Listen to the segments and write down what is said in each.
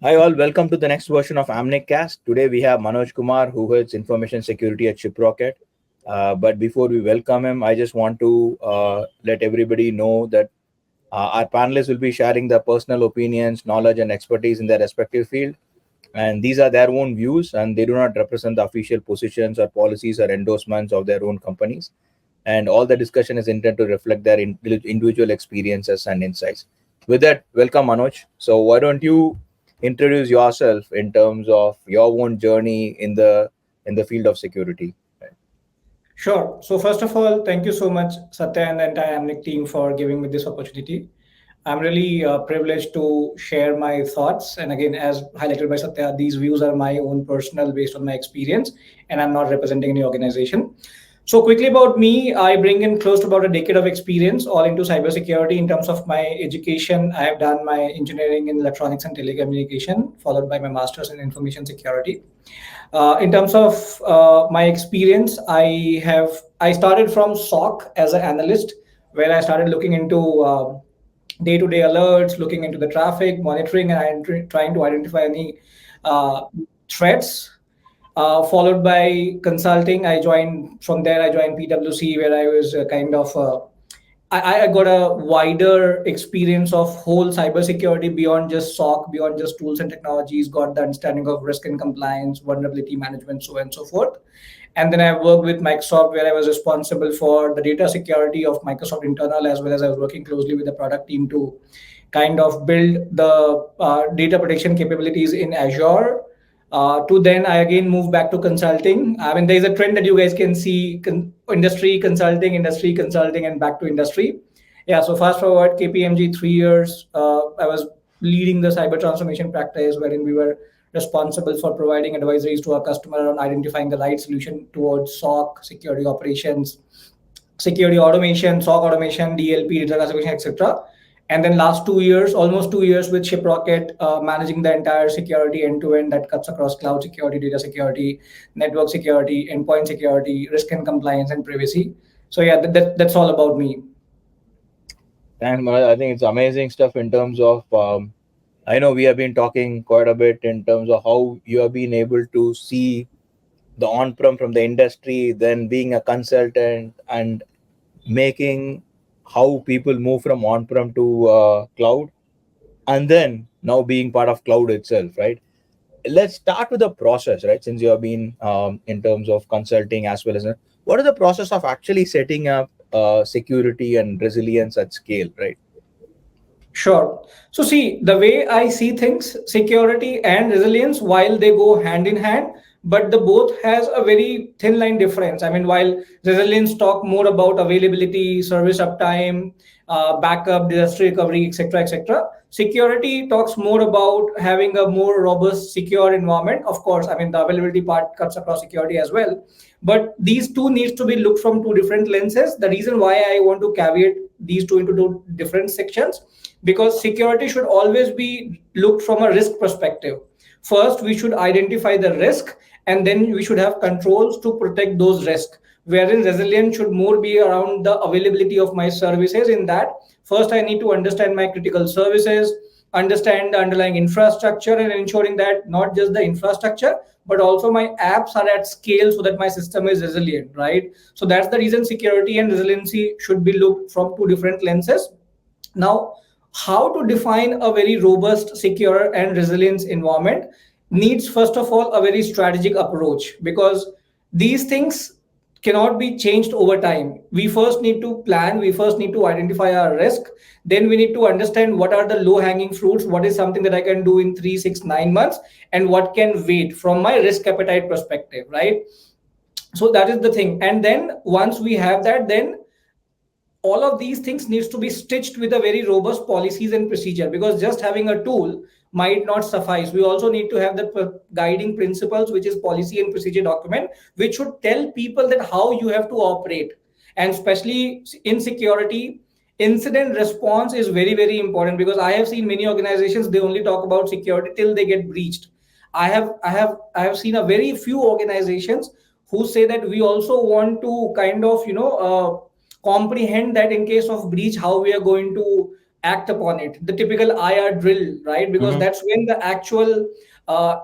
Hi all, welcome to the next version of Amnic Cast. Today we have Manoj Kumar, who heads information security at Shiprocket. But before we welcome him, I just want to let everybody know that our panelists will be sharing their personal opinions, knowledge, and expertise in their respective field. And these are their own views, and they do not represent the official positions or policies or endorsements of their own companies. And all the discussion is intended to reflect their individual experiences and insights. With that, welcome Manoj. So why don't you introduce yourself in terms of your own journey in the field of security? Sure. So first of all, thank you so much, Satya and the entire Amnic team for giving me this opportunity. I'm really privileged to share my thoughts. And again, as highlighted by Satya, these views are my own personal based on my experience, and I'm not representing any organization. So quickly about me, I bring in close to about a decade of experience, all into cybersecurity. In terms of my education, I have done my engineering in electronics and telecommunication, followed by my master's in information security. In terms of my experience, I started from SOC as an analyst, where I started looking into day-to-day alerts, looking into the traffic, monitoring, and trying to identify any uh, threats. Followed by consulting, I joined from there. I joined PwC, where I was kind of I got a wider experience of whole cybersecurity beyond just SOC, beyond just tools and technologies, got the understanding of risk and compliance, vulnerability management, so on and so forth. And then I worked with Microsoft, where I was responsible for the data security of Microsoft internal, as well as I was working closely with the product team to kind of build the data protection capabilities in Azure. To then I again move back to consulting. I mean, there's a trend that you guys can see: industry consulting, and back to industry. Yeah. So fast forward, KPMG 3 years. I was leading the cyber transformation practice, wherein we were responsible for providing advisories to our customer on identifying the right solution towards SOC, security operations, security automation, SOC automation, DLP, data classification, etc. And then last 2 years, almost 2 years with Shiprocket, managing the entire security end to end that cuts across cloud security, data security, network security, endpoint security, risk and compliance, and privacy. So yeah, that's all about me. Thanks, Manoj. I think it's amazing stuff in terms of I know we have been talking quite a bit in terms of how you have been able to see the on-prem from the industry, then being a consultant and making how people move from on-prem to cloud, and then now being part of cloud itself, right? Let's start with the process, right? Since you have been in terms of consulting as well as what is the process of actually setting up security and resilience at scale, right? Sure. So, see, the way I see things, security and resilience, while they go hand in hand, but the both has a very thin line difference. I mean, while resilience talk more about availability, service uptime, backup, disaster recovery, etc., etc., security talks more about having a more robust, secure environment. Of course, I mean the availability part cuts across security as well, but these two needs to be looked from two different lenses. The reason why I want to caveat these two into two different sections, because security should always be looked from a risk perspective. First, we should identify the risk, and then we should have controls to protect those risks. Wherein resilience should more be around the availability of my services. In that, first I need to understand my critical services, understand the underlying infrastructure, and ensuring that not just the infrastructure, but also my apps are at scale so that my system is resilient, right? So that's the reason security and resiliency should be looked from two different lenses. Now, how to define a very robust, secure, and resilient environment needs, first of all, a very strategic approach, because these things cannot be changed over time. We first need to plan, we first need to identify our risk, then we need to understand what are the low hanging fruits, what is something that I can do in 3, 6, 9 months, and what can wait from my risk appetite perspective, right? So that is the thing. And then once we have that, then all of these things needs to be stitched with a very robust policies and procedure, because just having a tool might not suffice. We also need to have the guiding principles, which is policy and procedure document, which should tell people that how you have to operate. And especially in security, incident response is very very important, because I have seen many organizations, they only talk about security till they get breached. I have seen a very few organizations who say that we also want to kind of comprehend that in case of breach, how we are going to act upon it, the typical IR drill, right? Because that's when the actual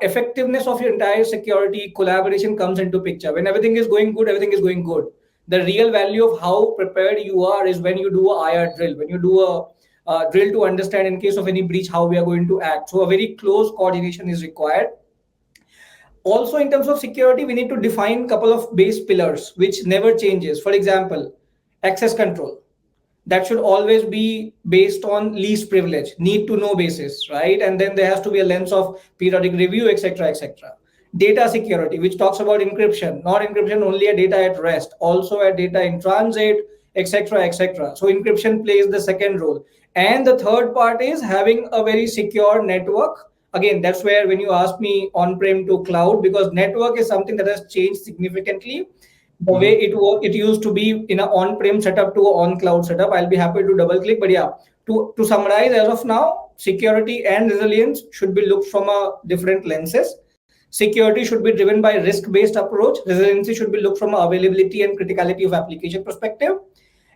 effectiveness of your entire security collaboration comes into picture. When everything is going good, everything is going good. The real value of how prepared you are is when you do a IR drill, when you do a drill to understand in case of any breach how we are going to act. So a very close coordination is required. Also, in terms of security, we need to define a couple of base pillars which never changes. For example, access control, that should always be based on least privilege, need to know basis, right? And then there has to be a lens of periodic review, etc., etc. Data security, which talks about encryption, not encryption only at data at rest, also at data in transit, etc., etc. So encryption plays the second role. And the third part is having a very secure network. Again, that's where when you ask me on-prem to cloud, because network is something that has changed significantly. The way it worked, it used to be in an on-prem setup to an on-cloud setup. I'll be happy to double click, but yeah, to summarize, as of now, security and resilience should be looked from a different lenses. Security should be driven by risk-based approach. Resiliency should be looked from availability and criticality of application perspective.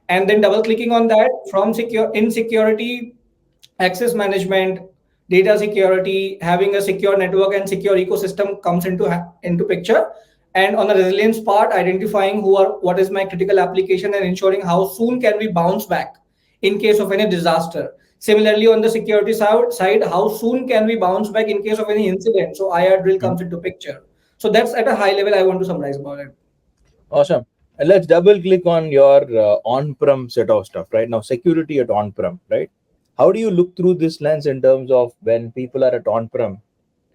And then double clicking on that, from security, access management, data security, having a secure network and secure ecosystem comes into picture. And on the resilience part, identifying what is my critical application and ensuring how soon can we bounce back in case of any disaster. Similarly, on the security side, how soon can we bounce back in case of any incident? So IR drill comes into picture. So that's at a high level I want to summarize about it. Awesome. And let's double click on your on-prem set of stuff, right? Now, security at on-prem, right? How do you look through this lens in terms of when people are at on-prem?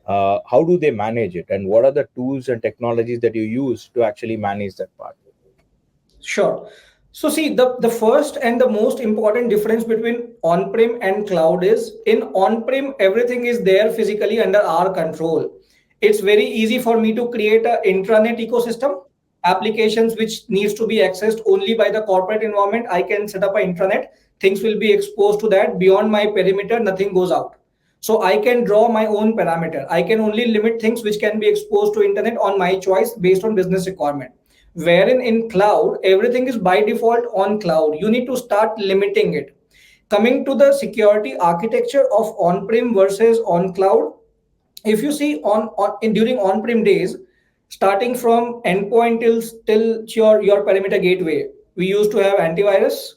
How do they manage it? And what are the tools and technologies that you use to actually manage that part? Sure. So see, the first and the most important difference between on-prem and cloud is in on-prem, everything is there physically under our control. It's very easy for me to create an intranet ecosystem, applications which needs to be accessed only by the corporate environment. I can set up an intranet, things will be exposed to that. Beyond my perimeter, nothing goes out. So I can draw my own parameter. I can only limit things which can be exposed to internet on my choice based on business requirement. Wherein in cloud, everything is by default on cloud. You need to start limiting it. Coming to the security architecture of on-prem versus on cloud, if you see during on-prem days, starting from endpoint till your perimeter gateway, we used to have antivirus,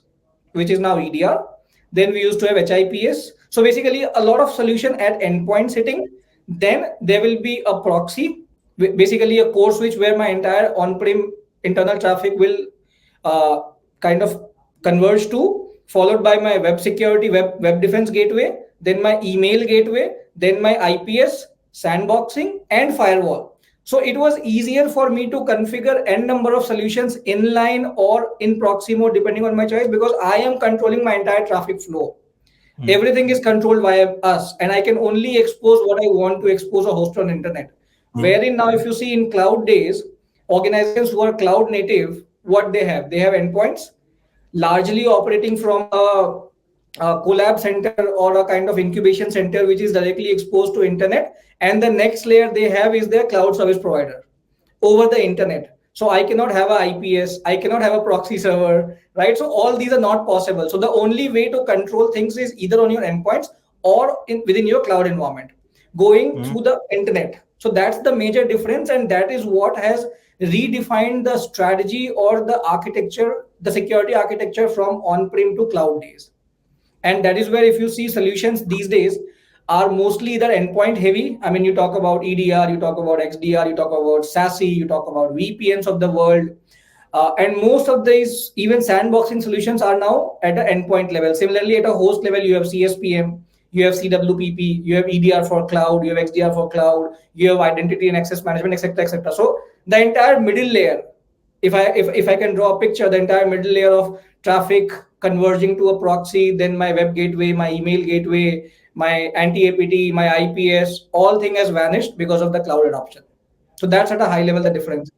which is now EDR. Then we used to have HIPS. So basically, a lot of solution at endpoint sitting. Then there will be a proxy, basically a core switch where my entire on-prem internal traffic will kind of converge to, followed by my web security, web defense gateway, then my email gateway, then my IPS, sandboxing, and firewall. So it was easier for me to configure n number of solutions inline or in proxy mode, depending on my choice, because I am controlling my entire traffic flow. Everything is controlled via us, and I can only expose what I want to expose or host on internet. Wherein now, if you see in cloud days, organizations who are cloud native, what they have endpoints, largely operating from a collab center or a kind of incubation center, which is directly exposed to internet. And the next layer they have is their cloud service provider over the internet. So I cannot have a IPS, I cannot have a proxy server, right? So all these are not possible. So the only way to control things is either on your endpoints or within your cloud environment, going through the internet. So that's the major difference, and that is what has redefined the strategy or the architecture, the security architecture from on-prem to cloud days. And that is where, if you see, solutions these days are mostly either endpoint heavy. I mean, you talk about EDR, you talk about XDR, you talk about SASE, you talk about VPNs of the world. And most of these, even sandboxing solutions, are now at the endpoint level. Similarly, at a host level, you have CSPM, you have CWPP, you have EDR for cloud, you have XDR for cloud, you have identity and access management, etc., etc. So the entire middle layer, if I can draw a picture, the entire middle layer of traffic converging to a proxy, then my web gateway, my email gateway, my anti-APT, my IPS, all thing has vanished because of the cloud adoption. So that's at a high level the difference.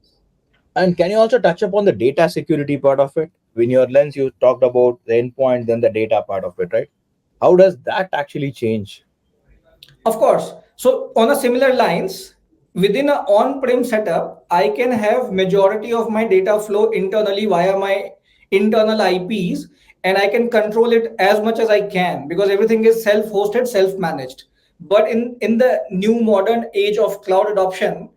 And can you also touch upon the data security part of it? In your lens, you talked about the endpoint, then the data part of it, right? How does that actually change? Of course. So on a similar lines, within an on-prem setup, I can have majority of my data flow internally via my internal IPs, and I can control it as much as I can because everything is self-hosted, self-managed. But in the new modern age of cloud adoption,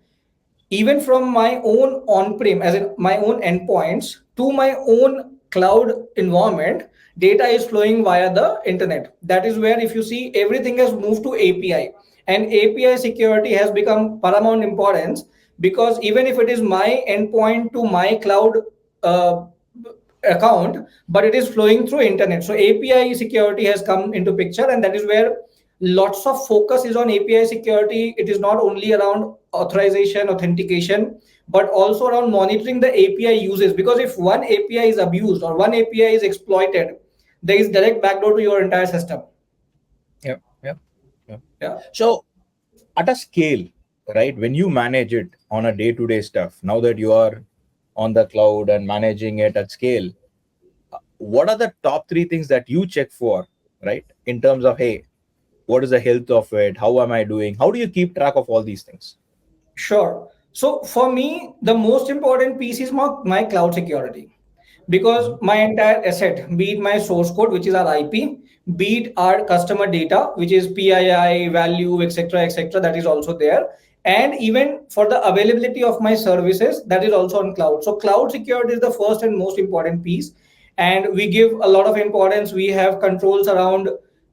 even from my own on-prem, as in my own endpoints, to my own cloud environment, data is flowing via the internet. That is where, if you see, everything has moved to API, and API security has become paramount importance, because even if it is my endpoint to my cloud uh, account, but it is flowing through internet. So API security has come into picture, and that is where lots of focus is on API security. It is not only around authorization, authentication, but also around monitoring the API uses. Because if one API is abused or one API is exploited, there is direct backdoor to your entire system. Yeah, yeah, yeah. Yeah. So at a scale, right, when you manage it on a day-to-day stuff, now that you are on the cloud and managing it at scale, what are the top three things that you check for, right, in terms of, hey, what is the health of it, how am I doing, how do you keep track of all these things? Sure. So for me, the most important piece is my cloud security, because Mhm. my entire asset, be it my source code, which is our IP, be it our customer data, which is PII, value, etc., that is also there. And even for the availability of my services, that is also on cloud. So cloud security is the first and most important piece. And we give a lot of importance. We have controls around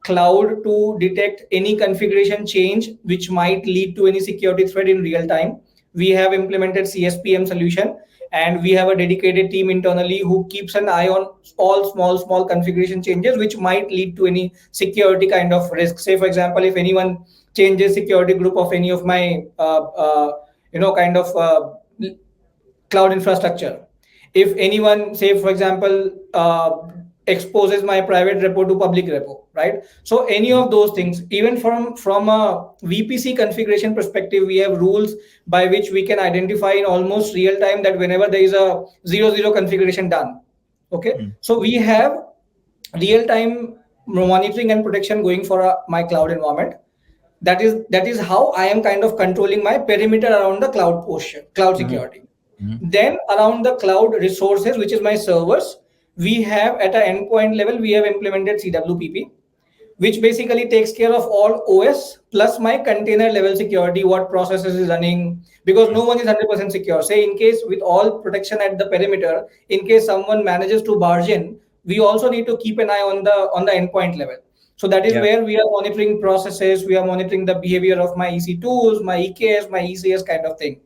cloud to detect any configuration change which might lead to any security threat in real time. We have implemented CSPM solution, and we have a dedicated team internally who keeps an eye on all small configuration changes which might lead to any security kind of risk. Say for example, if anyone changes security group of any of my kind of cloud infrastructure, if anyone, say for example, exposes my private repo to public repo, right? So any Mhm. of those things, even from a VPC configuration perspective, we have rules by which we can identify in almost real time that whenever there is a 0 0 configuration done, okay, Mhm. so we have real time monitoring and protection going for my cloud environment. That is how I am kind of controlling my perimeter around the cloud portion, cloud Mhm. security. Mhm. Then around the cloud resources, which is my servers, we have at an endpoint level, we have implemented CWPP, which basically takes care of all OS plus my container level security, what processes is running, because no one is 100% secure. Say in case, with all protection at the perimeter, in case someone manages to barge in, we also need to keep an eye on the endpoint level. So that is Yeah. where we are monitoring processes, we are monitoring the behavior of my EC tools, my EKS, my ECS kind of thing.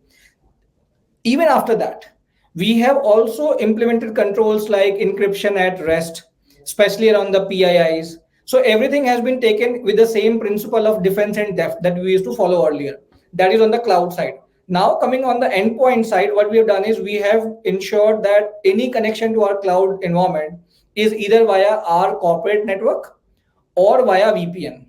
Even after that, we have also implemented controls like encryption at rest, especially around the PIIs. So everything has been taken with the same principle of defense and depth that we used to follow earlier. That is on the cloud side. Now, coming on the endpoint side, what we have done is we have ensured that any connection to our cloud environment is either via our corporate network or via VPN.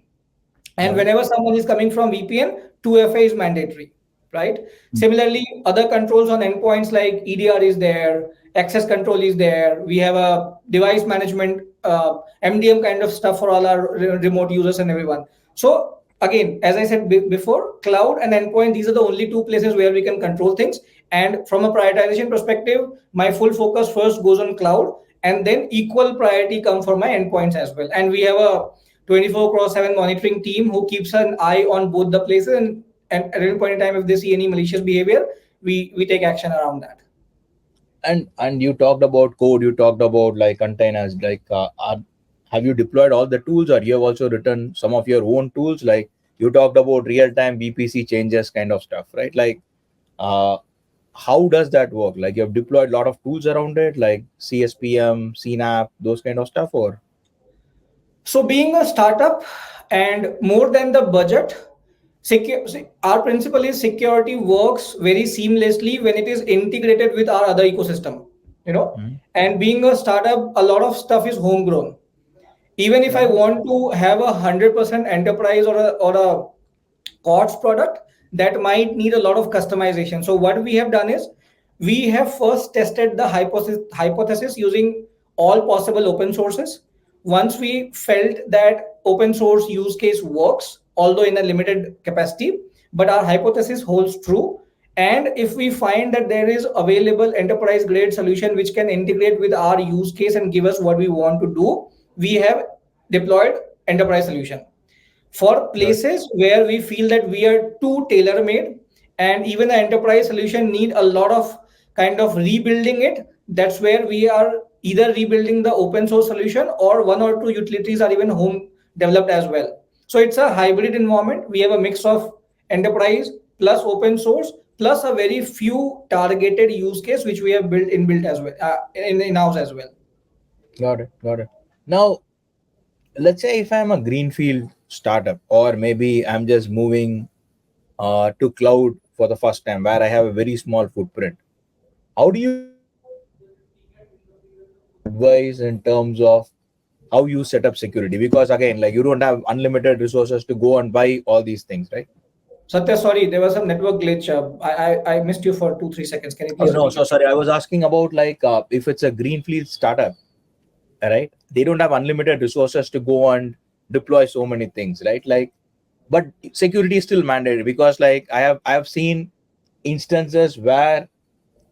And All right. whenever someone is coming from VPN, 2FA is mandatory, right? Mhm. Similarly, other controls on endpoints like EDR is there, access control is there. We have a device management, MDM kind of stuff for all our remote users and everyone. So again, as I said before, cloud and endpoint, these are the only two places where we can control things. And from a prioritization perspective, my full focus first goes on cloud, and then equal priority come for my endpoints as well. And we have a 24/7 monitoring team who keeps an eye on both the places, and at any point in time, if they see any malicious behavior, we take action around that. And you talked about code, you talked about like containers, like have you deployed all the tools, or you have also written some of your own tools? Like you talked about real-time VPC changes kind of stuff, right? Like uh, how does that work? Like you have deployed a lot of tools around it, like CSPM, CNAP, those kind of stuff, or? So being a startup, and more than the budget, our principle is security works very seamlessly when it is integrated with our other ecosystem, you know. Mhm. And being a startup, a lot of stuff is homegrown. Even if I Right. want to have 100% enterprise or a COTS product, that might need a lot of customization. So what we have done is we have first tested the hypothesis using all possible open sources. Once we felt that open source use case works, although in a limited capacity, but our hypothesis holds true, And if we find that there is available enterprise grade solution which can integrate with our use case and give us what we want to do, we have deployed enterprise solution. For Got places where we feel that we are too tailor made and even the enterprise solution need a lot of kind of rebuilding it, that's where we are either rebuilding the open source solution or one or two utilities are even home developed as well. So it's a hybrid environment. We have a mix of enterprise plus open source plus a very few targeted use case which we have built inbuilt as well, in house as well. Got it. Got it. Now, let's say if I'm a greenfield startup, or maybe I'm just moving to cloud for the first time, where I have a very small footprint. How do you get advice in terms of how you set up security? Because again, like, you don't have unlimited resources to go and buy all these things, right? Satya, sorry, there was some network glitch. I missed you for 2-3 seconds. Can you Oh please no, repeat so it? sorry. I was asking about, like, if it's a greenfield startup, right? They don't have unlimited resources to go and deploy so many things, right? Like, but security is still mandated, because like I have seen instances where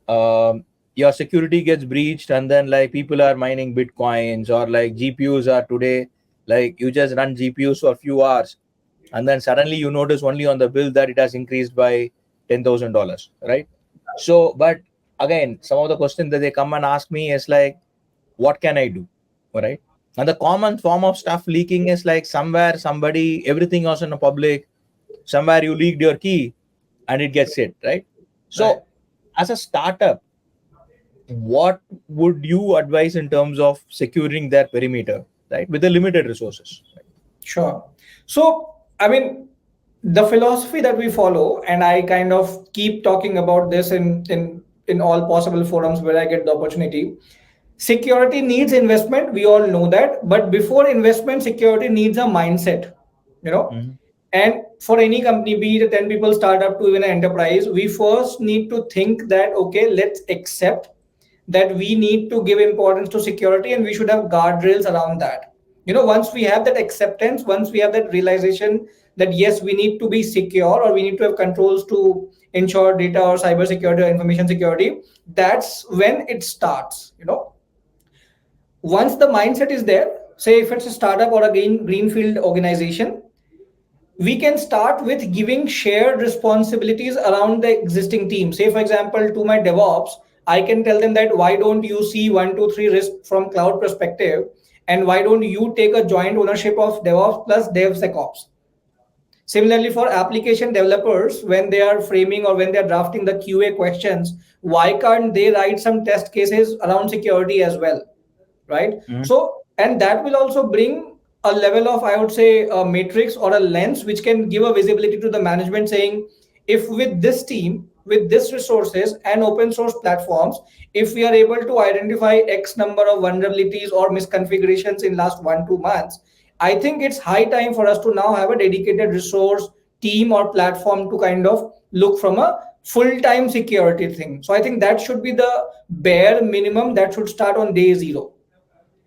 your security gets breached, and then like people are mining bitcoins, or like GPUs are today, like you just run GPUs for a few hours, and then suddenly you notice only on the bill that it has increased by $10,000, right? So, but again, some of the questions that they come and ask me is like, what can I do? All right. And the common form of stuff leaking is like, somewhere somebody, everything else in the public, somewhere you leaked your key and it gets hit, right? Right. So as a startup, what would you advise in terms of securing their perimeter, right, with the limited resources? Sure. So, I mean, the philosophy that we follow, and I kind of keep talking about this in all possible forums where I get the opportunity. Security needs investment. We all know that, but before investment, security needs a mindset. You know, Mhm. and for any company, be it a 10 people startup to even an enterprise, we first need to think that okay, let's accept that we need to give importance to security and we should have guardrails around that. You know, once we have that acceptance, once we have that realization that yes, we need to be secure or we need to have controls to ensure data or cyber security or information security, that's when it starts. You know, once the mindset is there, say if it's a startup or a greenfield organization, we can start with giving shared responsibilities around the existing team. Say, for example, to my DevOps, I can tell them that why don't you see 1, 2, 3 risk from cloud perspective, and why don't you take a joint ownership of DevOps plus DevSecOps. Similarly, for application developers, when they are framing or when they are drafting the QA questions, why can't they write some test cases around security as well? Right? Mhm. So, and that will also bring a level of, I would say, a matrix or a lens which can give a visibility to the management saying, if with this team, with this resources and open source platforms, if we are able to identify X number of vulnerabilities or misconfigurations in last 1, 2 months, I think it's high time for us to now have a dedicated resource team or platform to kind of look from a full-time security thing. So I think that should be the bare minimum that should start on day zero.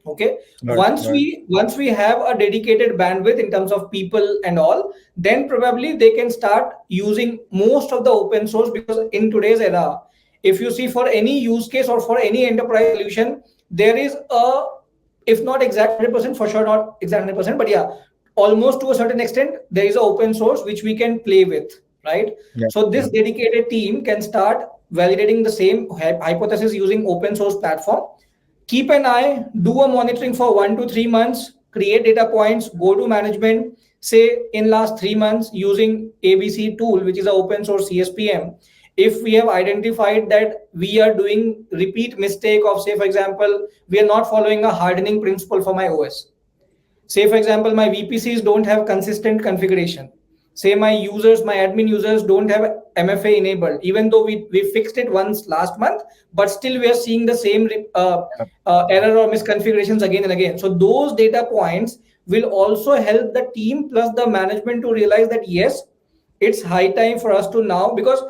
Okay, Got it, got it. once we have a dedicated bandwidth in terms of people and all, then probably they can start using most of the open source, because in today's era, if you see for any use case or for any enterprise solution, there is a, if not exact 100%, for sure not exact 100%, but yeah, almost to a certain extent there is an open source which we can play with, right? Yeah, So this yeah. dedicated team can start validating the same hypothesis using open source platform. Keep an eye, do a monitoring for 1 to 3 months, create data points, go to management, say in last 3 months using ABC tool, which is an open source CSPM. If we have identified that we are doing repeat mistake of, say, for example, we are not following a hardening principle for my OS. Say, for example, my VPCs don't have consistent configuration. Say my users, my admin users don't have MFA enabled, even though we fixed it once last month, but still we are seeing the same error or misconfigurations again and again. So those data points will also help the team plus the management to realize that yes, it's high time for us to now, because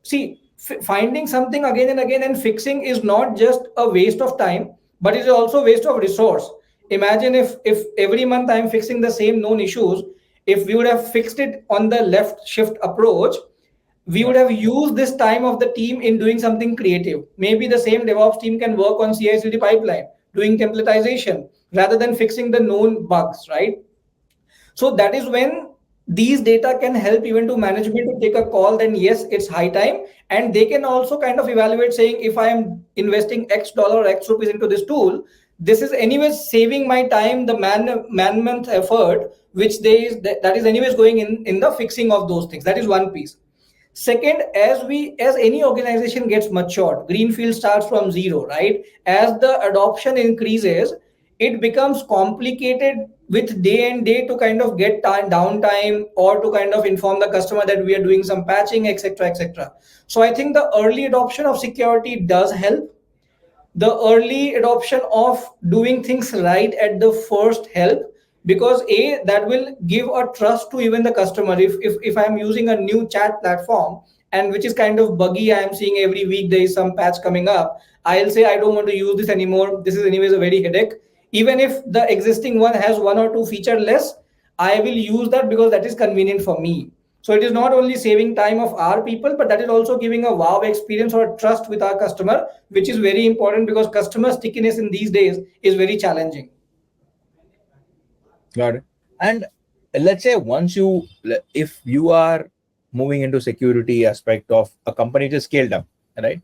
see, finding something again and again and fixing is not just a waste of time, but it is also waste of resource. Imagine if every month I'm fixing the same known issues. If we would have fixed it on the left shift approach, we would have used this time of the team in doing something creative. Maybe the same DevOps team can work on CI/CD pipeline, doing templatization rather than fixing the known bugs, right? So that is when these data can help even to management to take a call, then yes, it's high time. And they can also kind of evaluate saying, if I am investing X dollar or X rupees into this tool, this is anyways saving my time, the man month effort, which that is anyways going in the fixing of those things. That is one piece. Second, as any organization gets matured, greenfield starts from zero, right? As the adoption increases, it becomes complicated with day and day to kind of get time downtime or to kind of inform the customer that we are doing some patching, etc., etc. So I think the early adoption of security does help. The early adoption of doing things right at the first help, because that will give a trust to even the customer. If I'm using a new chat platform and which is kind of buggy, I am seeing every week there is some patch coming up, I'll say I don't want to use this anymore, this is anyways a very headache. Even if the existing one has one or two feature less, I will use that because that is convenient for me. So it is not only saving time of our people, but that is also giving a wow experience or trust with our customer, which is very important because customer stickiness in these days is very challenging. Got it. And let's say if you are moving into security aspect of a company to scaled up, right?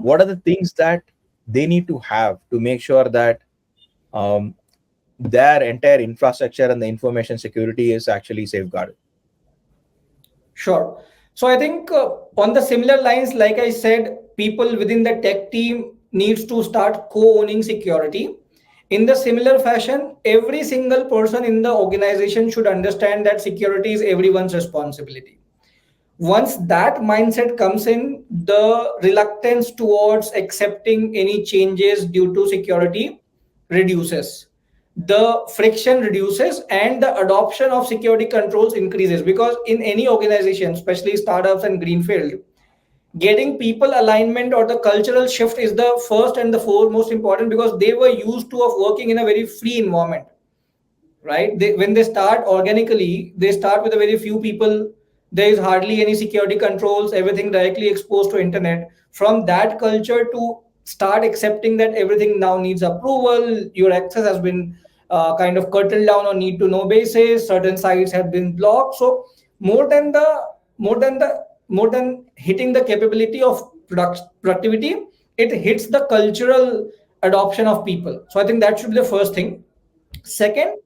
What are the things that they need to have to make sure that their entire infrastructure and the information security is actually safeguarded? Sure. So I think on the similar lines, like I said, people within the tech team needs to start co-owning security. In the similar fashion, every single person in the organization should understand that security is everyone's responsibility. Once that mindset comes in, the reluctance towards accepting any changes due to security reduces, the friction reduces, and the adoption of security controls increases. Because in any organization, especially startups and greenfield, getting people alignment or the cultural shift is the first and the foremost important, because they were used to of working in a very free environment, right? When they start organically, they start with a very few people. There is hardly any security controls, everything directly exposed to internet. From that culture to start accepting that everything now needs approval, your access has been kind of curtailed down on need to know basis, certain sites have been blocked. So more than the more than the more than hitting the capability of productivity, it hits the cultural adoption of people. So I think that should be the first thing. Second,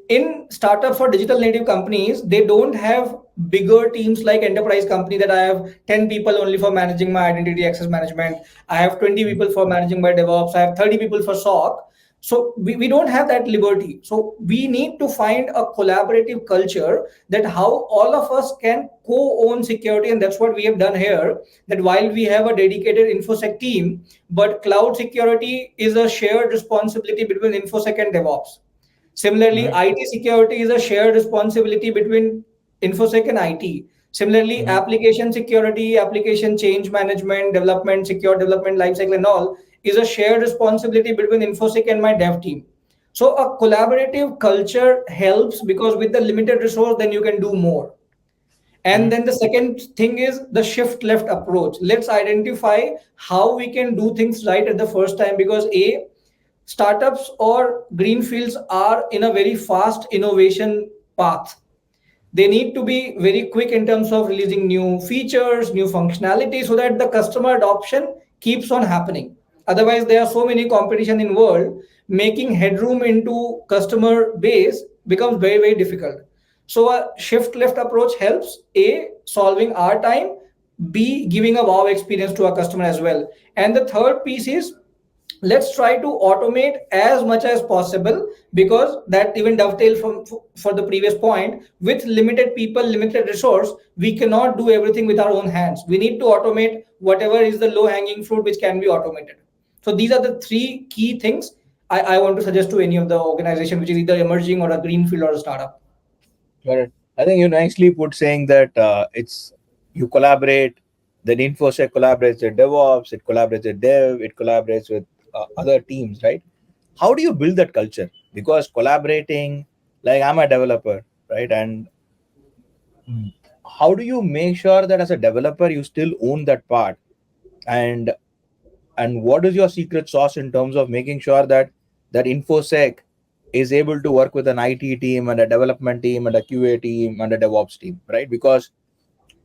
in startups or digital native companies, they don't have bigger teams like enterprise company that I have 10 people only for managing my identity access management. I have 20 people for managing my DevOps. I have 30 people for SOC. So we don't have that liberty. So we need to find a collaborative culture that how all of us can co-own security. And that's what we have done here. That while we have a dedicated InfoSec team, but cloud security is a shared responsibility between InfoSec and DevOps. Similarly, Mhm. IT security is a shared responsibility between InfoSec and IT. Similarly, Mhm. application security, application change management, development, secure development lifecycle, and all is a shared responsibility between InfoSec and my dev team. So a collaborative culture helps, because with the limited resource, then you can do more. And Mhm. then the second thing is the shift left approach. Let's identify how we can do things right at the first time, because startups or greenfields are in a very fast innovation path. They need to be very quick in terms of releasing new features, new functionality, so that the customer adoption keeps on happening. Otherwise, there are so many competition in world, making headroom into customer base becomes very, very difficult. So a shift left approach helps A, solving our time, B, giving a wow experience to our customer as well. And the third piece is, let's try to automate as much as possible, because that even dovetail from for the previous point. With limited people, limited resource, we cannot do everything with our own hands. We need to automate whatever is the low hanging fruit which can be automated. So these are the three key things I want to suggest to any of the organization which is either emerging or a greenfield or a startup. Got it. I think you nicely put saying that it's you collaborate, then InfoSec collaborates with DevOps, it collaborates with Dev, it collaborates with other teams, right? How do you build that culture? Because collaborating, like I'm a developer, right? And how do you make sure that as a developer you still own that part, and what is your secret sauce in terms of making sure that infosec is able to work with an IT team and a development team and a QA team and a DevOps team, right? Because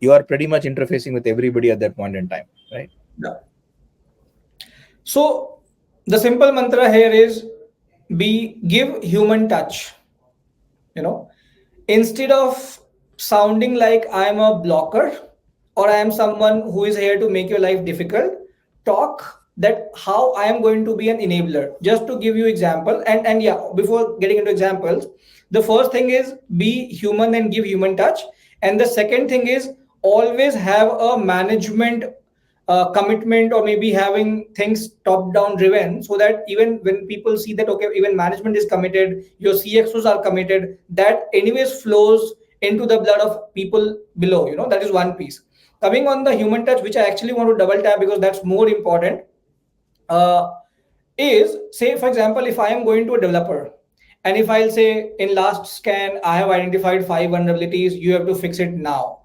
you are pretty much interfacing with everybody at that point in time, right? Yeah. So the simple mantra here is be give human touch. You know, instead of sounding like I'm a blocker or I am someone who is here to make your life difficult, talk that how I am going to be an enabler. Just to give you example, and yeah, before getting into examples, the first thing is be human and give human touch, and the second thing is always have a management commitment, or maybe having things top down driven, so that even when people see that okay, even management is committed, your CXOs are committed, that anyways flows into the blood of people below. That is one piece. Coming on the human touch, which I actually want to double tap because that's more important, uh, is, say for example, if I am going to a developer and if I'll say in last scan I have identified 5 vulnerabilities, you have to fix it now.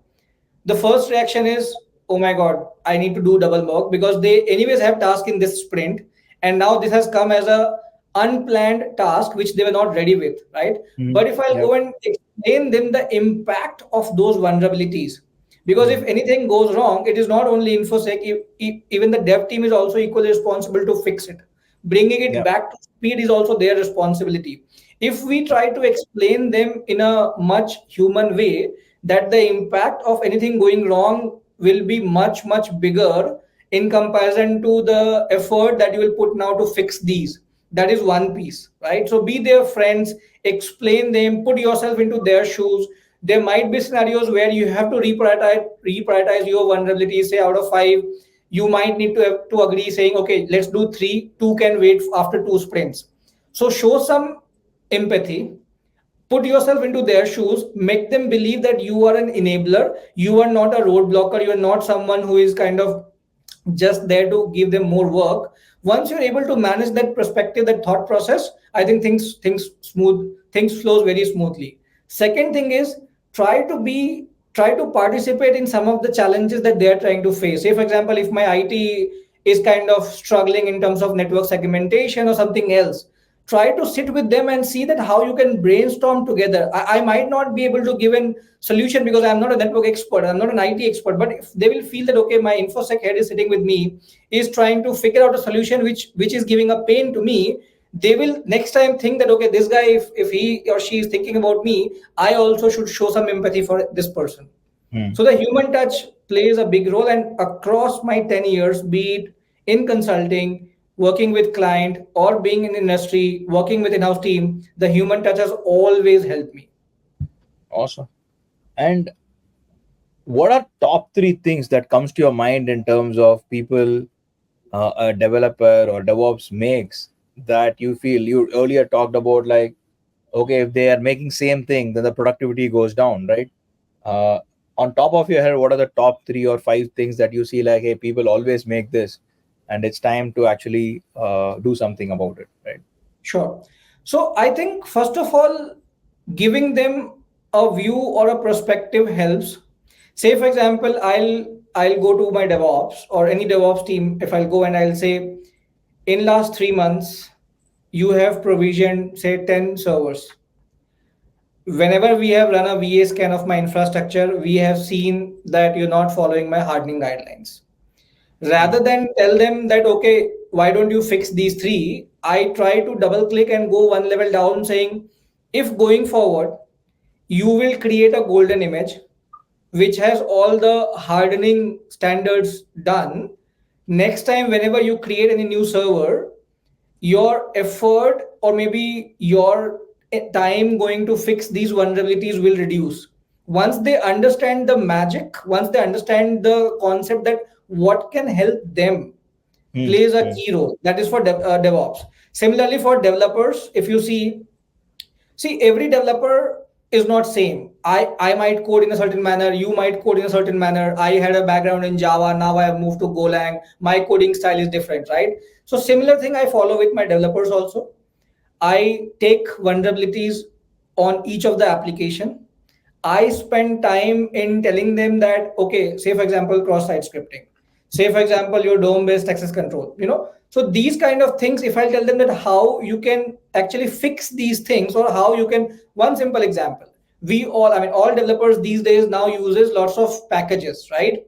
The first reaction is, oh my god, I need to do double work because they anyways have task in this sprint, and now this has come as a unplanned task which they were not ready with, right? But if I'll Yep. go and explain them the impact of those vulnerabilities, because if Mm. anything goes wrong, it is not only infosec, even the dev team is also equally responsible to fix it. Bringing it Yep. back to speed is also their responsibility. If we try to explain them in a much human way, that the impact of anything going wrong will be much much bigger in comparison to the effort that you will put now to fix these. That is one piece, right? So be their friends, explain them, put yourself into their shoes. There might be scenarios where you have to reprioritize your vulnerabilities. Say out of 5, you might need to have to agree saying okay, let's do 3, 2 can wait after 2 sprints. So show some empathy, put yourself into their shoes, make them believe that you are an enabler, you are not a roadblocker, you are not someone who is kind of just there to give them more work. Once you're able to manage that perspective, that thought process, I think things flows very smoothly. Second thing is, try to be try to participate in some of the challenges that they are trying to face. Say for example, if my IT is kind of struggling in terms of network segmentation or something else, try to sit with them and see that how you can brainstorm together. I might not be able to give a solution because I'm not a network expert, I'm not an IT expert, but if they will feel that okay, my infosec head is sitting with me, is trying to figure out a solution which is giving a pain to me, they will next time think that okay, this guy, if he or she is thinking about me, I also should show some empathy for this person. Mm. So the human touch plays a big role, and across my 10 years, be it in consulting, working with client, or being in industry, working with in-house team, the human touch has always helped me. Awesome. And what are top 3 things that comes to your mind in terms of people a developer or DevOps makes, that you feel you earlier talked about, like, okay, if they are making same thing, then the productivity goes down, right? Uh, on top of your head, what are the top 3 or 5 things that you see, like, hey, people always make this, and it's time to actually do something about it, right? Sure. So I think first of all, giving them a view or a perspective helps. Say for example, I'll go to my DevOps or any DevOps team. If I'll go and I'll say, in last 3 months, you have provisioned say 10 servers. Whenever we have run a VA scan of my infrastructure, we have seen that you're not following my hardening guidelines. Rather Mm. than tell them that okay, why don't you fix these 3, I try to double click and go one level down, saying if going forward you will create a golden image which has all the hardening standards done, next time whenever you create any new server, your effort or maybe your time going to fix these vulnerabilities will reduce. Once they understand the magic, once they understand the concept that what can help them, Mm. plays a Mm. key role. That is for DevOps. Similarly, for developers, if you see every developer is not same. I might code in a certain manner, you might code in a certain manner. I had a background in Java, now I have moved to Golang, my coding style is different, right? So similar thing I follow with my developers also. I take vulnerabilities on each of the application. I spend time in telling them that, okay, say for example, cross-site scripting, say for example, your DOM-based access control, So these kind of things, if I tell them that how you can actually fix these things, or how you can, one simple example, all developers these days now uses lots of packages, right?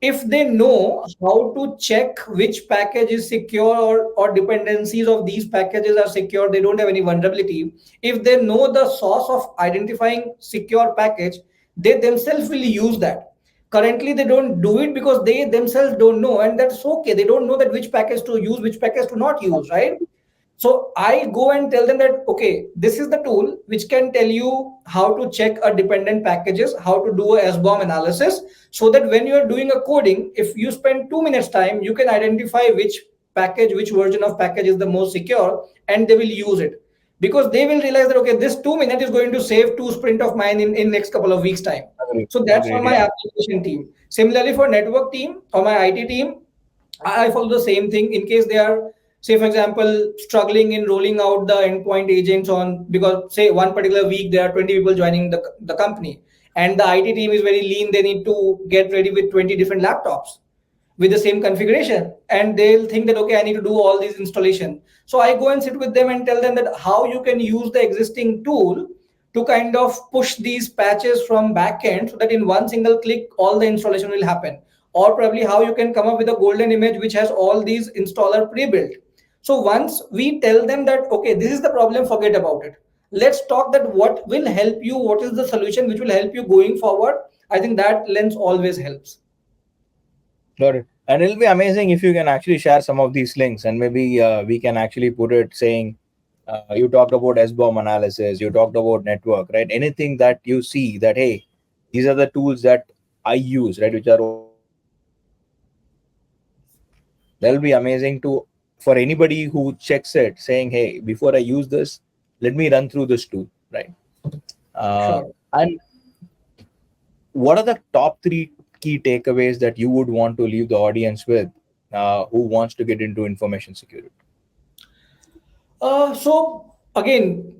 If they know how to check which package is secure, or dependencies of these packages are secure, they don't have any vulnerability. If they know the source of identifying secure package, they themselves will use that. Currently they don't do it because they themselves don't know, and that's okay. They don't know that which package to use, which package to not use, right? So I go and tell them that, okay, this is the tool which can tell you how to check a dependent packages, how to do a SBOM analysis, so that when you are doing a coding, if you spend 2 minutes time, you can identify which package, which version of package is the most secure, and they will use it. Because they will realize that, okay, this 2 minutes is going to save 2 sprint of mine in next couple of weeks time. Agreed. So that's for Agreed. my Yeah. application team. Similarly, for network team or my IT team, I follow the same thing in case they are, say, for example, struggling in rolling out the endpoint agents on, because, say, one particular week there are 20 people joining the company, and the IT team is very lean. They need to get ready with 20 different laptops with the same configuration, and they'll think that, okay, I need to do all these installation. So I go and sit with them and tell them that how you can use the existing tool to kind of push these patches from backend, so that in one single click all the installation will happen. Or probably how you can come up with a golden image which has all these installer pre-built. So once we tell them that, okay, this is the problem, forget about it, let's talk that what will help you, what is the solution which will help you going forward. I think that lens always helps. Got it. And it'll be amazing if you can actually share some of these links, and maybe we can actually put it saying, you talked about SBOM analysis, you talked about network, right? Anything that you see that, hey, these are the tools that I use, right, which are open source, that'll be amazing to for anybody who checks it, saying, hey, before I use this, let me run through this tool, right? Uh, Sure. and what are the top three key takeaways that you would want to leave the audience with, who wants to get into information security? So again,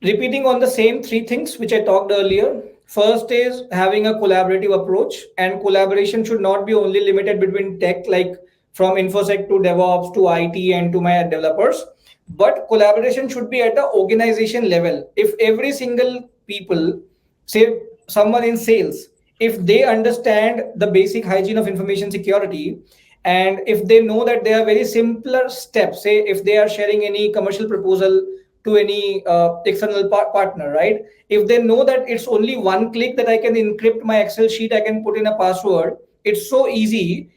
repeating on the same three things which I talked earlier. First is having a collaborative approach, and collaboration should not be only limited between tech, like from infosec to DevOps to IT and to my developers, but collaboration should be at the organization level. If every single people, say someone in sales, if they understand the basic hygiene of information security, and if they know that there are very simpler steps, say if they are sharing any commercial proposal to any external partner, right? If they know that it's only one click that I can encrypt my Excel sheet, I can put in a password, it's so easy,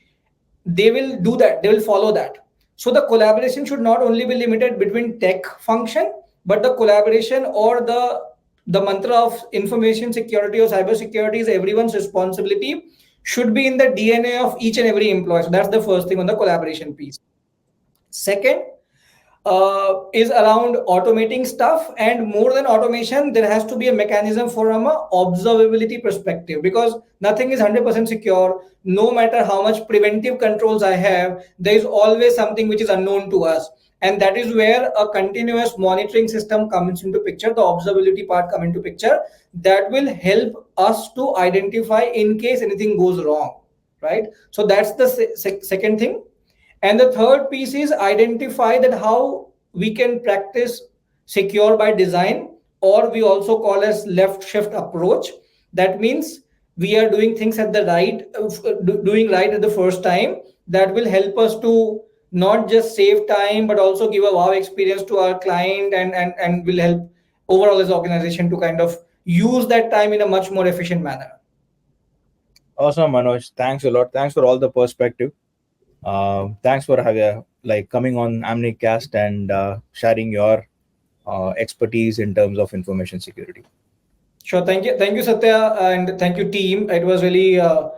they will do that, they will follow that. So the collaboration should not only be limited between tech function, but the collaboration, or the mantra of information security or cyber security is everyone's responsibility, should be in the DNA of each and every employee. So that's the first thing on the collaboration piece. Second, is around automating stuff, and more than automation, there has to be a mechanism from a observability perspective, because nothing is 100% secure. No matter how much preventive controls I have, there is always something which is unknown to us, and that is where a continuous monitoring system comes into picture, the observability part come into picture, that will help us to identify in case anything goes wrong, right? So that's the second thing. And the third piece is identify that how we can practice secure by design, or we also call as left shift approach. That means we are doing things at the doing right at the first time. That will help us to not just save time, but also give a wow experience to our client, and will help overall as organization to kind of use that time in a much more efficient manner. Awesome, Manoj. Thanks a lot. Thanks for all the perspective. Thanks for having like coming on Amnic Cast and sharing your expertise in terms of information security. Sure. Thank you, Satya, and thank you, team. It was really a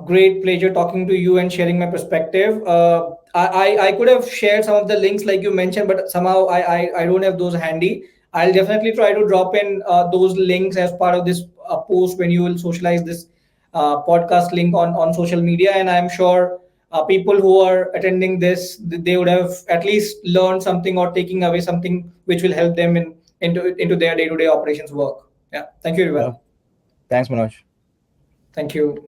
great pleasure talking to you and sharing my perspective. I could have shared some of the links like you mentioned, but somehow I don't have those handy. I'll definitely try to drop in those links as part of this post when you will socialize this podcast link on social media, and I'm sure people who are attending this, they would have at least learned something or taking away something which will help them into their day-to-day operations work. Yeah. Thank you, Yeah. everyone. Thanks, Manoj. Thank you.